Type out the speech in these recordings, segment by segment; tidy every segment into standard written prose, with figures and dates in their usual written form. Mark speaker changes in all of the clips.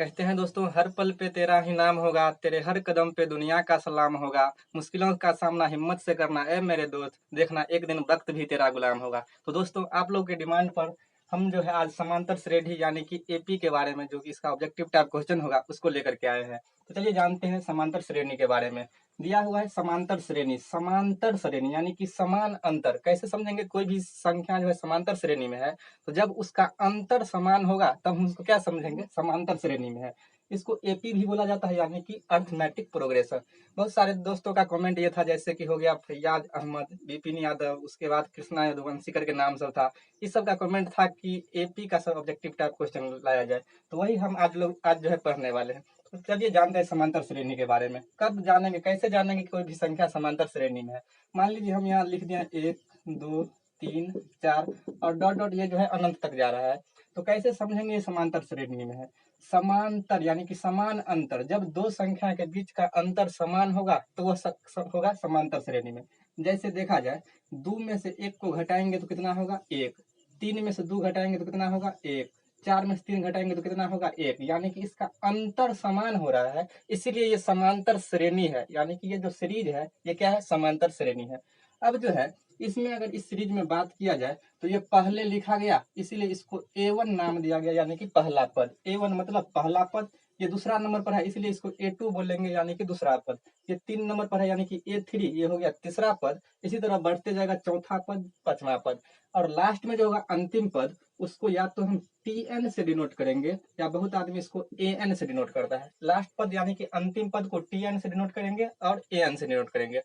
Speaker 1: कहते हैं दोस्तों, हर पल पे तेरा ही नाम होगा, तेरे हर कदम पे दुनिया का सलाम होगा। मुश्किलों का सामना हिम्मत से करना ए मेरे दोस्त, देखना एक दिन वक्त भी तेरा गुलाम होगा। तो दोस्तों, आप लोग के डिमांड पर हम जो है आज समांतर श्रेणी यानी कि एपी के बारे में, जो कि इसका ऑब्जेक्टिव टाइप क्वेश्चन होगा, उसको लेकर के आए हैं। तो चलिए जानते हैं समांतर श्रेणी के बारे में। दिया हुआ है समांतर श्रेणी। समांतर श्रेणी यानी कि समान अंतर कैसे समझेंगे? कोई भी संख्या जो है समांतर श्रेणी में है, तो जब उसका अंतर समान होगा तब हम उसको क्या समझेंगे? समांतर श्रेणी में है। इसको एपी भी बोला जाता है, यानी कि अर्थमेटिक प्रोग्रेशन। बहुत सारे दोस्तों का कमेंट ये था, जैसे कि हो गया फैयाज अहमद, विपिन यादव, उसके बाद कृष्णा यदुवंशी करके नाम सब था। इस सब का कमेंट था कि एपी का सब ऑब्जेक्टिव टाइप क्वेश्चन लाया जाए, तो वही हम आज जो है पढ़ने वाले हैं। तो चलिए जानते हैं समांतर श्रेणी के बारे में। कब जानेंगे, कैसे जानेंगे कि कोई भी संख्या समांतर श्रेणी में है? मान लीजिए हम यहाँ लिख दिए 1 2 3 4 और डॉट डॉट ये जो है अनंत तक जा रहा है, तो कैसे समझेंगे ये समांतर श्रेणी में है? समांतर यानी कि समान अंतर, जब दो संख्या के बीच का अंतर समान होगा तो वह होगा समांतर श्रेणी में। जैसे देखा जाए, 2 में से 1 को घटाएंगे तो कितना होगा? 1। 3 में से 2 घटाएंगे तो कितना होगा? 1। 4 में से 3 घटाएंगे तो कितना होगा? 1। यानी कि इसका अंतर समान हो रहा है, इसीलिए ये समांतर श्रेणी है। यानी कि ये जो सीरीज है ये क्या है? समांतर श्रेणी है। अब जो है इसमें अगर इस सीरीज में बात किया जाए तो ये पहले लिखा गया, इसीलिए इसको A1 नाम दिया गया, यानी कि पहला पद। A1 मतलब पहला पद। ये दूसरा नंबर पर है, इसलिए इसको A2 बोलेंगे, यानी कि दूसरा पद। ये 3 नंबर पर है, यानी कि A3, ये हो गया तीसरा पद। इसी तरह बढ़ते जाएगा चौथा पद, पांचवा पद, और लास्ट में जो होगा अंतिम पद, उसको या तो हम TN से डिनोट करेंगे, या बहुत आदमी इसको AN से डिनोट करता है। लास्ट पद यानी कि अंतिम पद को TN से डिनोट करेंगे और AN से डिनोट करेंगे।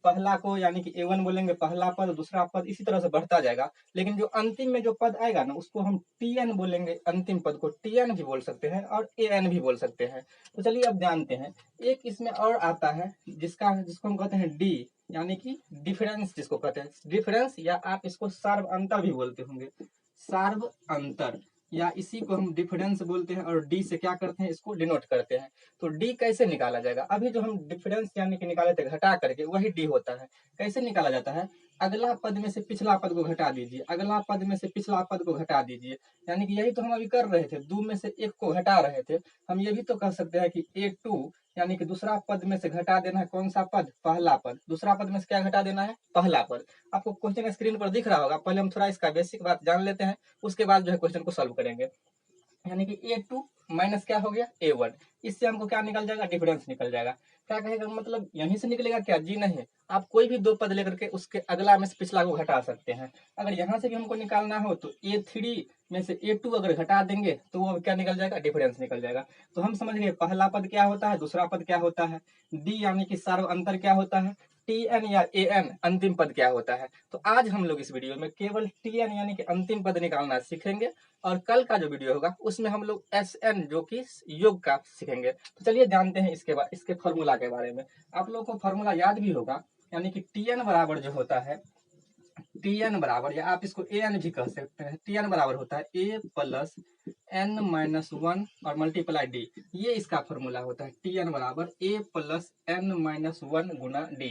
Speaker 1: पहला को यानी कि A1 बोलेंगे, पहला पद, दूसरा पद, इसी तरह से बढ़ता जाएगा। लेकिन जो अंतिम में जो पद आएगा ना, उसको हम TN बोलेंगे। अंतिम पद को TN भी बोल सकते हैं और AN भी बोल सकते हैं। तो चलिए अब जानते हैं। एक इसमें और आता है जिसको हम कहते हैं डी, यानी कि डिफरेंस जिसको कहते हैं। डिफरेंस, या आप इसको सार्व अंतर भी बोलते होंगे। सार्व अंतर, या इसी को हम डिफरेंस बोलते हैं, और डी से क्या करते हैं? इसको डिनोट करते हैं। तो डी कैसे निकाला जाएगा? अभी जो हम डिफरेंस यानी कि निकाले थे घटा करके, वही डी होता है। कैसे निकाला जाता है? अगला पद में से पिछला पद को घटा दीजिए, अगला पद में से पिछला पद को घटा दीजिए। यानी कि यही तो हम अभी कर रहे थे, 2 में से 1 को घटा रहे थे। हम ये भी तो कह सकते हैं कि A2 यानी कि दूसरा पद में से घटा देना है कौन सा पद? पहला पद। दूसरा पद में से क्या घटा देना है? पहला पद। आपको क्वेश्चन स्क्रीन पर दिख रहा होगा। पहले हम थोड़ा इसका बेसिक बात जान लेते हैं, उसके बाद जो है क्वेश्चन को सॉल्व करेंगे। यानी कि A2 माइनस क्या हो गया? A1। इससे हमको क्या निकल जाएगा? डिफरेंस निकल जाएगा। क्या कहेगा मतलब यहीं से निकलेगा क्या? जी नहीं, आप कोई भी दो पद लेकर के उसके अगला में से पिछला को घटा सकते हैं। अगर यहाँ से भी हमको निकालना हो तो A3 में से A2 अगर घटा देंगे तो वो क्या निकल जाएगा? डिफरेंस निकल जाएगा। तो हम समझ गए पहला पद क्या होता है, दूसरा पद क्या होता है। डी यानी कि सार्व अंतर क्या होता है। TN या AN अंतिम पद क्या होता है। तो आज हम लोग इस वीडियो में केवल TN यानी कि अंतिम पद निकालना सीखेंगे, और कल का जो वीडियो होगा उसमें हम लोग SN जो कि योग का सीखेंगे। तो चलिए जानते हैं इसके बाद इसके फॉर्मूला के बारे में। आप लोगों को फॉर्मूला याद भी होगा, यानी कि TN बराबर जो होता है, TN बराबर, या आप इसको AN भी कह सकते हैं, TN बराबर होता है A प्लस N माइनस 1 और मल्टीप्लाई D। ये इसका फॉर्मूला होता है, TN बराबर A plus N minus 1 Guna D।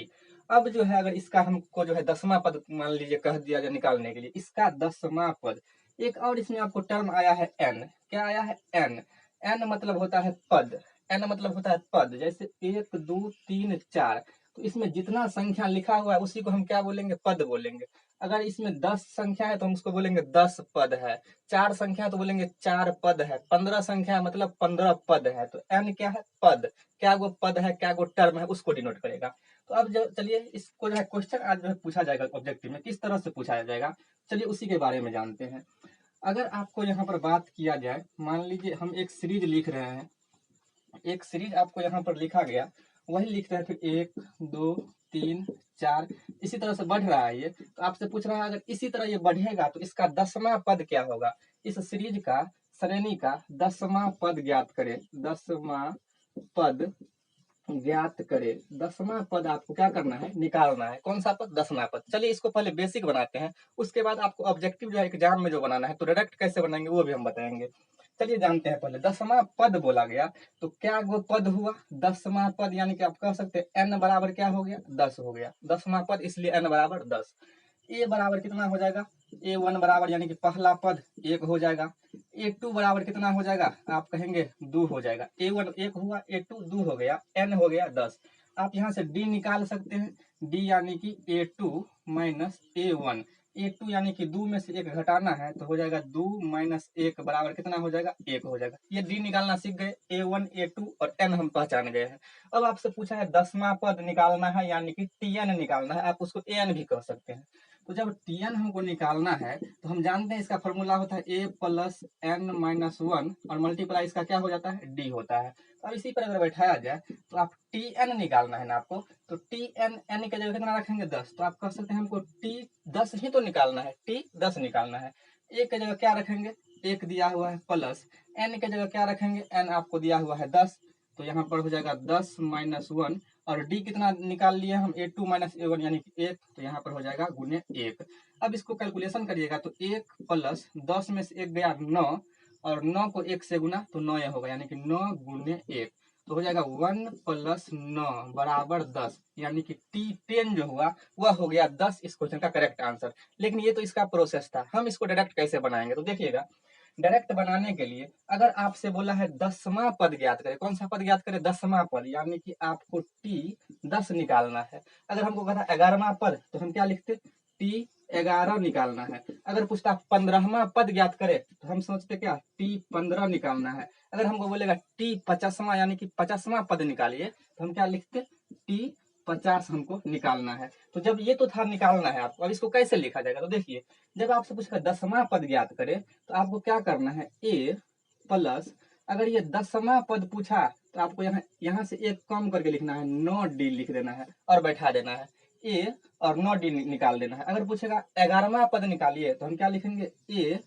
Speaker 1: अब जो है अगर इसका हमको जो है 10वां पद मान लीजिए कह दिया जाए निकालने के लिए, इसका 10वां पद, एक और इसमें आपको टर्म आया है N। क्या आया है? N। N मतलब होता है पद। N मतलब होता है पद। जैसे 1 2 3 4, तो इसमें जितना संख्या लिखा हुआ है उसी को हम क्या बोलेंगे? पद बोलेंगे। अगर इसमें 10 संख्या है तो हम उसको बोलेंगे 10 पद है। 4 संख्या है तो बोलेंगे 4 पद है। 15 संख्या है मतलब 15 पद है। तो N क्या है? पद। क्या वो पद है, क्या वो टर्म है, उसको डिनोट करेगा। तो अब जो चलिए इसको जो है क्वेश्चन आज जो है पूछा जाएगा ऑब्जेक्टिव में, किस तरह से पूछा जाएगा, चलिए उसी के बारे में जानते हैं। अगर आपको यहाँ पर बात किया जाए, मान लीजिए हम एक सीरीज लिख रहे हैं, एक सीरीज आपको यहाँ पर लिखा गया, वही लिखते हैं, फिर 1 2 3 4, इसी तरह से बढ़ रहा है ये। तो आपसे पूछ रहा है अगर इसी तरह ये बढ़ेगा तो इसका 10वां पद क्या होगा? इस सीरीज का, श्रेणी का 10वां पद ज्ञात करें। 10वां पद ज्ञात करे। 10वां पद आपको क्या करना है? निकालना है। कौन सा पद? 10वां पद। चलिए इसको पहले बेसिक बनाते हैं, उसके बाद आपको ऑब्जेक्टिव जो है एग्जाम में जो बनाना है, तो डायरेक्ट कैसे बनाएंगे वो भी हम बताएंगे। चलिए जानते हैं पहले 10वां पद बोला गया, तो क्या वो पद हुआ? 10वां पद, यानी कि आप कह सकते हैं N बराबर क्या हो गया? 10 हो गया। 10वां पद इसलिए N बराबर 10। ए बराबर कितना हो जाएगा, A1 बराबर यानी कि पहला पद 1 हो जाएगा। A2 बराबर कितना हो जाएगा, आप कहेंगे 2 हो जाएगा। A1 1 हुआ, A2 2 हो गया, N हो गया 10। आप यहाँ से D निकाल सकते हैं, D यानी कि A2 माइनस A1। A2 यानी कि 2 में से 1 घटाना है तो हो जाएगा 2 माइनस 1 बराबर कितना हो जाएगा, 1 हो जाएगा। ये D निकालना सीख गए, A1 A2 और N हम पहचान गए हैं। अब आपसे पूछा है 10वां पद निकालना है यानी कि Tn निकालना है, आप उसको An भी कह सकते हैं। तो जब Tn हमको निकालना है तो हम जानते हैं इसका फॉर्मूला होता है A प्लस N माइनस 1 और मल्टीप्लाई इसका क्या हो जाता है, D होता है। अब इसी पर अगर बैठाया जाए तो आप Tn निकालना है ना आपको, तो Tn n की जगह कितना रखेंगे 10, तो आप कह सकते हैं हमको T 10 ही तो निकालना है, T 10 निकालना है। A की जगह क्या रखेंगे, 1 दिया हुआ है, प्लस N की जगह क्या रखेंगे, N आपको दिया हुआ है 10, तो यहाँ पर हो जाएगा 10 माइनस 1 और D कितना निकाल लिए हम, A2 माइनस A1 यानी कि 1, तो यहाँ पर हो जाएगा गुने 1। अब इसको कैलकुलेशन करिएगा तो 1 प्लस 10 में से 1 गया 9 और 9 को 1 से गुना तो 9 होगा यानी कि 9 गुने 1, तो हो जाएगा 1 प्लस 9 बराबर 10 यानी कि T10 जो हुआ वह हो गया 10 इस क्वेश्चन का करेक्ट आंसर। लेकिन ये तो इसका प्रोसेस था, हम इसको डायरेक्ट कैसे बनाएंगे, तो देखिएगा डायरेक्ट बनाने के लिए अगर आपसे बोला है 10वां पद ज्ञात करें, कौन सा पद ज्ञात करें, 10वां पद, यानी कि आपको T10 निकालना है। अगर हमको कहा 11वां पद तो हम क्या लिखते, T11 निकालना है। अगर पूछता 15वां पद ज्ञात करे तो हम सोचते क्या, T15 निकालना है। अगर हमको बोलेगा T50वां यानी कि 50वां पद निकालिए तो हम क्या लिखते, T50 हमको निकालना है। तो जब ये तो था निकालना है आपको, अब इसको कैसे लिखा जाएगा, तो देखिए जब आपसे पूछेगा 10वां पद ज्ञात करे तो आपको क्या करना है, A प्लस, अगर ये 10वां पद पूछा तो आपको यहाँ से एक कम करके लिखना है, 9D लिख देना है और बैठा देना है, A और 9D निकाल देना है। अगर पूछेगा 11वां पद निकालिए तो हम क्या लिखेंगे, A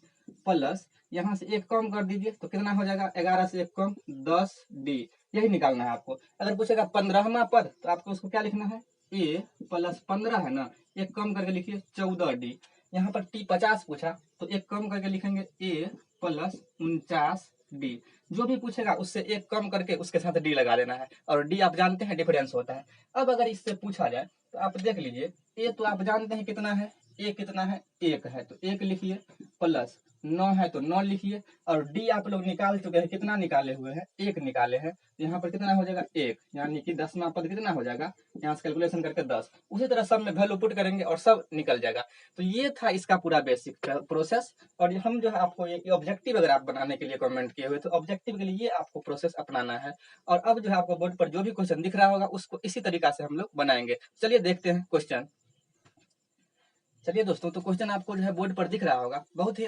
Speaker 1: प्लस यहाँ से एक कम कर दीजिए तो कितना हो जाएगा, 11 से एक कम 10D, यही निकालना है आपको। अगर पूछेगा 15वां पद तो आपको उसको क्या लिखना है, A प्लस 15 है ना, एक कम करके लिखिए 14D। यहाँ पर T50 पूछा तो एक कम करके लिखेंगे A प्लस 49D। जो भी पूछेगा उससे एक कम करके उसके साथ D लगा देना है और D आप जानते हैं डिफरेंस होता है। अब अगर इससे पूछा जाए तो आप देख लीजिए, A तो आप जानते हैं कितना है, A कितना है, 1 है तो 1 लिखिए, प्लस 9 है तो 9 लिखिए और D आप लोग निकाल चुके हैं, कितना निकाले हुए हैं, 1 निकाले हैं, तो यहाँ पर कितना हो जाएगा 1, यानी कि 10वां पद कितना हो जाएगा, यहाँ से कैलकुलेशन करके 10, उसी तरह सब में वैल्यू पुट करेंगे और सब निकल जाएगा। तो ये था इसका पूरा बेसिक प्रोसेस। और हम जो है आपको ये ऑब्जेक्टिव अगर आप बनाने के लिए कमेंट किए हुए तो ऑब्जेक्टिव के लिए ये आपको प्रोसेस अपनाना है। और अब जो है आपको बोर्ड पर जो भी क्वेश्चन दिख रहा होगा उसको इसी तरीका से हम लोग बनाएंगे। चलिए देखते हैं क्वेश्चन। चलिए दोस्तों, तो क्वेश्चन आपको जो है बोर्ड पर दिख रहा होगा, बहुत ही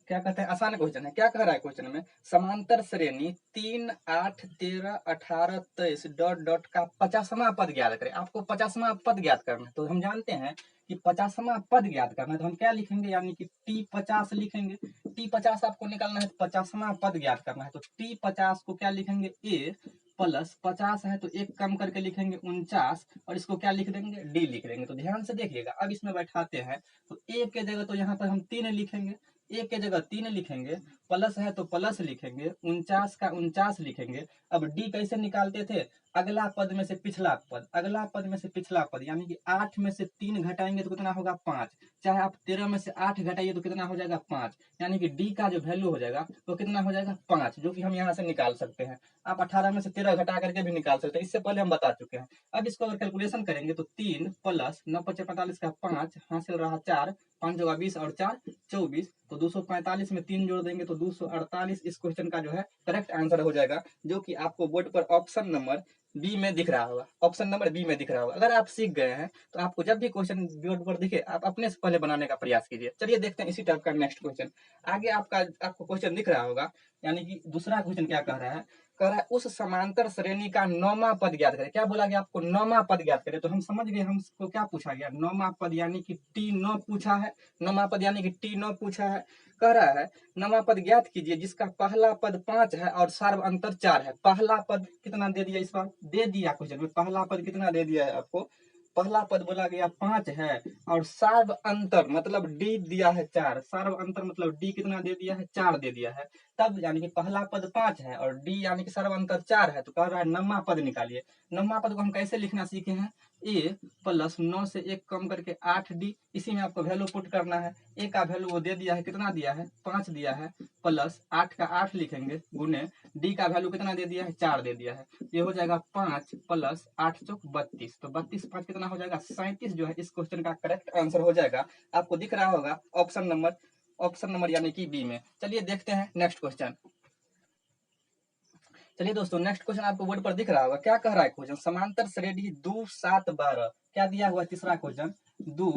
Speaker 1: क्या कहते हैं आसान क्वेश्चन है। क्या कह रहा है क्वेश्चन में, समांतर श्रेणी 3, 8, 13, 18, 23 डॉट डॉट का 50वां पद ज्ञात करें। आपको 50वां पद ज्ञात करना है, तो हम जानते हैं कि 50वां पद ज्ञात करना है तो हम क्या लिखेंगे, यानी कि T50 लिखेंगे। T50 आपको निकालना है, 50वां पद ज्ञात करना है तो T50 को क्या लिखेंगे, A प्लस 50 है तो एक कम करके लिखेंगे 49 और इसको क्या लिख देंगे, D लिख देंगे। तो ध्यान से देखिएगा, अब इसमें बैठाते हैं तो A के जगह तो यहाँ पर हम 3 लिखेंगे, 1 के जगह 3 लिखेंगे, प्लस है तो प्लस लिखेंगे, 49 का 49 लिखेंगे। अब D कैसे निकालते थे, अगला पद में से पिछला पद, अगला पद में से पिछला पद, यानी कि 8 में से 3 घटाएंगे तो कितना होगा 5, चाहे आप 13 में से 8 घटाइए तो कितना हो जाएगा 5, यानी कि D का जो वैल्यू हो जाएगा तो कितना हो जाएगा 5, जो कि हम यहाँ से निकाल सकते हैं। आप 18 में से 13 घटा करके भी निकाल सकते हैं, इससे पहले हम बता चुके हैं। अब इसको अगर कैलकुलेशन करेंगे तो 3 प्लस 9 5 45 का 5, हासिल रहा 4, 5 होगा 20 और 4 24, तो 245 में 3 जोड़ देंगे तो 248 इस क्वेश्चन का जो है करेक्ट आंसर हो जाएगा, जो कि आपको बोर्ड पर ऑप्शन नंबर बी में दिख रहा होगा। ऑप्शन नंबर बी में दिख रहा होगा। अगर आप सीख गए हैं तो आपको जब भी क्वेश्चन बोर्ड पर दिखे आप अपने से पहले बनाने का प्रयास कीजिए। चलिए देखते हैं इसी टाइप का नेक्स्ट क्वेश्चन। आगे आपको क्वेश्चन दिख रहा होगा, यानी कि दूसरा क्वेश्चन क्या कह रहा है, कह रहा है उस समांतर श्रेणी का 9वां पद ज्ञात करें। क्या बोला गया आपको, 9वां पद ज्ञात करें, तो हम समझ गए हमको क्या पूछा गया, 9वां पद यानी कि T9 पूछा है, 9वां पद यानी कि T9 पूछा है। कह रहा है 9वां पद ज्ञात कीजिए जिसका पहला पद 5 है और सर्व अंतर 4 है। पहला पद कितना दे दिया, इस बार दे दिया क्वेश्चन में, पहला पद कितना दे दिया है आपको, पहला पद बोला गया 5 है और सर्व अंतर मतलब D दिया है 4, सर्व अंतर मतलब D कितना दे दिया है 4 दे दिया है। तब यानी कि पहला पद 5 है और D यानी कि सर्व अंतर 4 है, तो कह रहा है 9वां पद निकालिए। 9वां पद को हम कैसे लिखना सीखे हैं, ए प्लस 9 से 1 कम करके 8d, इसी में आपको वैल्यू पुट करना है। ए का वैल्यू वो दे दिया है, कितना दिया है 5 दिया है, प्लस 8 का 8 लिखेंगे गुने डी का वैल्यू कितना दे दिया है 4 दे दिया है। ये हो जाएगा 5 प्लस 8 चौक 32, तो 32 5 कितना हो जाएगा 37 जो है इस क्वेश्चन का करेक्ट आंसर हो जाएगा। आपको दिख रहा होगा ऑप्शन नंबर यानी कि बी में। चलिए देखते हैं नेक्स्ट क्वेश्चन। चलिए दोस्तों नेक्स्ट क्वेश्चन आपको बोर्ड पर दिख रहा होगा। क्या कह रहा है क्वेश्चन, समांतर श्रेणी 2 7 12, क्या दिया हुआ तीसरा क्वेश्चन 2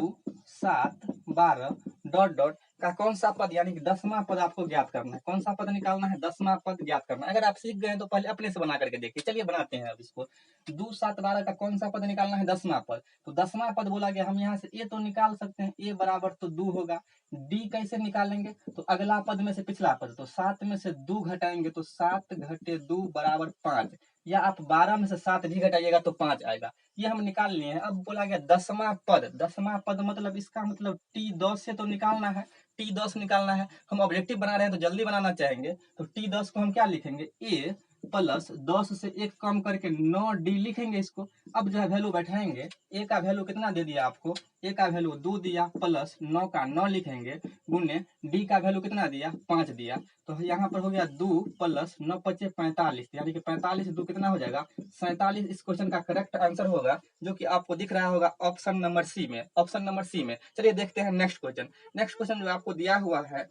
Speaker 1: 7 12 डॉट डॉट का कौन सा पद यानी कि 10वां पद आपको ज्ञात करना है। कौन सा पद निकालना है, 10वां पद ज्ञात करना है। अगर आप सीख गए तो पहले अपने से बना करके देखिए। चलिए बनाते हैं अब इसको। 2 7 12 का कौन सा पद निकालना है, 10वां पद। तो 10वां पद बोला गया, हम यहाँ से ए तो निकाल सकते हैं, ए बराबर तो 2 होगा। डी कैसे निकालेंगे, तो अगला पद में से पिछला पद, तो 7 में से 2 घटाएंगे तो 7 घटे 2 बराबर 5, या आप 12 में से 7 भी घटाइएगा तो 5 आएगा। ये हम निकाल लिए हैं। अब बोला गया 10वां पद, 10वां पद मतलब इसका मतलब T10 से तो निकालना है, T10 निकालना है। हम ऑब्जेक्टिव बना रहे हैं तो जल्दी बनाना चाहेंगे, तो T10 को हम क्या लिखेंगे, ए प्लस 10 से 1 कम करके 9d लिखेंगे इसको। अब जो है वैल्यू बैठाएंगे, ए का वैल्यू कितना दे दिया आपको, ए का वैल्यू 2 दिया, प्लस 9 का 9 लिखेंगे, गुने डी का वैल्यू कितना दिया 5 दिया। तो यहाँ पर हो गया 2 प्लस 9 पचे 45, यानी कि 45 2 कितना हो जाएगा 47। इस क्वेश्चन का करेक्ट आंसर होगा, जो कि आपको दिख रहा होगा ऑप्शन नंबर सी में, ऑप्शन नंबर सी में। चलिए देखते हैं नेक्स्ट क्वेश्चन। नेक्स्ट क्वेश्चन जो आपको दिया हुआ है,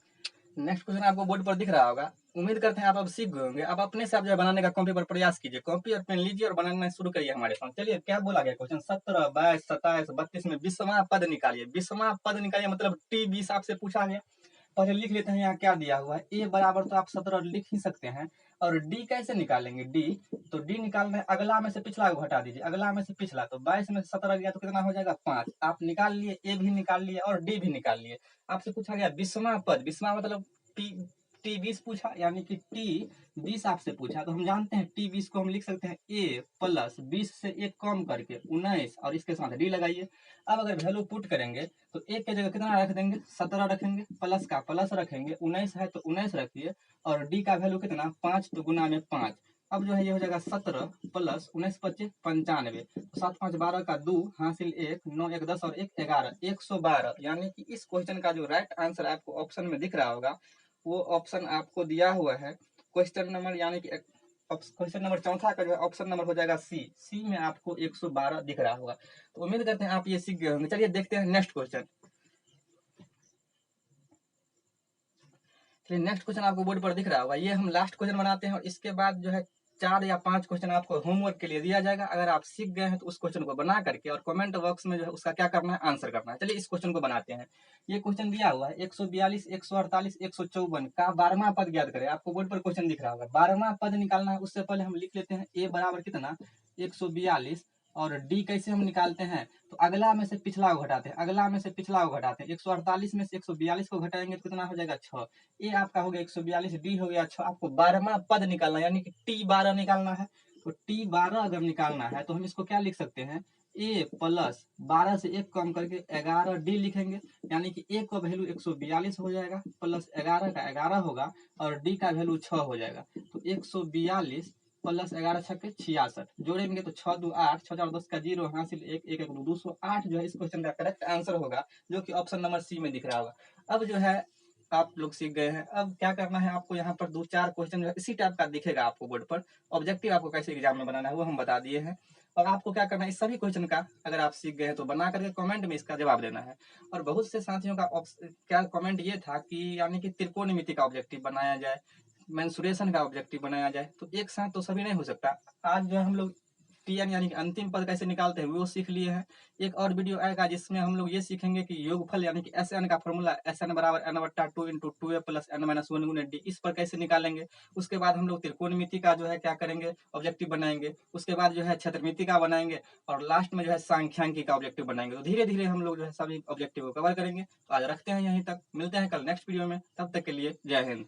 Speaker 1: नेक्स्ट क्वेश्चन आपको बोर्ड पर दिख रहा होगा। उम्मीद करते हैं आप अब सीख गए होंगे। अब अपने से आप जो है बनाने का कॉपी पर प्रयास कीजिए, कॉपी और पेन लीजिए और बनाना शुरू करिए हमारे साथ। चलिए क्या बोला गया क्वेश्चन, 17 22 27 32 में 20वां पद निकालिए। 20वां पद निकालिए मतलब T20 आपसे पूछा गया। पहले लिख लेते हैं यहाँ क्या दिया हुआ है, ए बराबर तो आप 17 लिख ही सकते हैं। और डी कैसे निकालेंगे, डी तो डी निकालना है, अगला में से पिछला को घटा दीजिए, अगला में से पिछला, तो 22 में से 17 गया तो कितना हो जाएगा 5। आप निकाल लिए, ए भी निकाल लिए और डी भी निकाल लिए। आपसे पूछा गया 20वां पद, 20वां मतलब टी T20 पूछा, यानी कि T20 आपसे पूछा, तो हम जानते हैं T20 को हम लिख सकते हैं ए प्लस 20 से 1 कम करके 19 और इसके साथ डी लगाइए। अब अगर वैल्यू पुट करेंगे तो एक के जगह कितना रख देंगे 17 रखेंगे, प्लस का प्लस रखेंगे, 19 है तो 19 रखिए, और डी का वैल्यू कितना 5 तो गुना में 5। अब जो है ये हो जाएगा 17 प्लस 19 25 95, तो 7 5 12 का 2 हासिल 1 9 1 10 और 1 11 112। यानी कि इस क्वेश्चन का जो राइट आंसर आपको ऑप्शन में दिख रहा होगा, वो ऑप्शन आपको दिया हुआ है क्वेश्चन नंबर, यानी कि क्वेश्चन नंबर चौथा का जो है ऑप्शन नंबर हो जाएगा सी। सी में आपको 112 दिख रहा होगा। तो उम्मीद करते हैं आप ये सीख गए होंगे। चलिए देखते हैं नेक्स्ट क्वेश्चन। चलिए नेक्स्ट क्वेश्चन आपको बोर्ड पर दिख रहा होगा। ये हम लास्ट क्वेश्चन बनाते हैं और इसके बाद जो है 4 या 5 क्वेश्चन आपको होमवर्क के लिए दिया जाएगा। अगर आप सीख गए हैं तो उस क्वेश्चन को बना करके और कमेंट बॉक्स में जो है उसका क्या करना है आंसर करना है। चलिए इस क्वेश्चन को बनाते हैं। ये क्वेश्चन दिया हुआ है 142 148 154 का 12वां पद ज्ञात करें। आपको बोर्ड पर क्वेश्चन दिख रहा होगा, 12वां पद निकालना है। उससे पहले हम लिख लेते हैं ए बराबर कितना 142, और डी कैसे हम निकालते हैं, तो अगला में से पिछला को घटाते हैं, अगला में से पिछला को घटाते हैं। 148 में से 142 को घटाएंगे तो कितना हो जाएगा 6। ए आपका हो गया 142, डी हो गया 6। आपको 12वां पद निकालना है, यानी कि T12 निकालना है। तो T12 अगर निकालना है तो हम इसको क्या लिख सकते हैं, ए प्लस 12 से 1 कम करके 11d लिखेंगे, यानी कि ए का वैल्यू 142 हो जाएगा, प्लस 11 का 11 होगा, और डी का वैल्यू 6 हो जाएगा। तो 142 प्लस 11 छक्के 66, जोड़ेंगे तो 6 2 8, 6 4 10 का 0 हासिल 1 1 1 208 जो है इस क्वेश्चन का करेक्ट आंसर होगा, जो कि ऑप्शन नंबर सी में दिख रहा होगा। अब जो है आप लोग सीख गए हैं। अब क्या करना है आपको, यहाँ पर 2-4 क्वेश्चन जो है इसी टाइप का दिखेगा आपको बोर्ड पर। ऑब्जेक्टिव आपको कैसे एग्जाम में बनाना है वो हम बता दिए हैं। और आपको क्या करना है, इस सभी क्वेश्चन का अगर आप सीख गए हैं तो बना करके कमेंट में इसका जवाब देना है। और बहुत से साथियों का क्या कमेंट ये था कि यानी कि त्रिकोणमिति का ऑब्जेक्टिव बनाया जाए, मेंसुरेशन का ऑब्जेक्टिव बनाया जाए, तो एक साथ तो सभी नहीं हो सकता। आज जो हम लोग टीएन यानी कि अंतिम पद कैसे निकालते हैं वो सीख लिए हैं। एक और वीडियो आएगा जिसमें हम लोग ये सीखेंगे कि योगफल यानी कि एस एन का फॉर्मूला SN बराबर n/2 × 2a + n-1 × d, इस पर कैसे निकालेंगे। उसके बाद हम लोग त्रिकोणमिति का जो है क्या करेंगे ऑब्जेक्टिव बनाएंगे। उसके बाद जो है क्षेत्रमिति का बनाएंगे, और लास्ट में जो है सांख्यांकी का ऑब्जेक्टिव बनाएंगे। तो धीरे धीरे हम लोग जो है सभी ऑब्जेक्टिव को कवर करेंगे। तो आज रखते हैं यहीं तक, मिलते हैं कल नेक्स्ट वीडियो में, तब तक के लिए जय हिंद।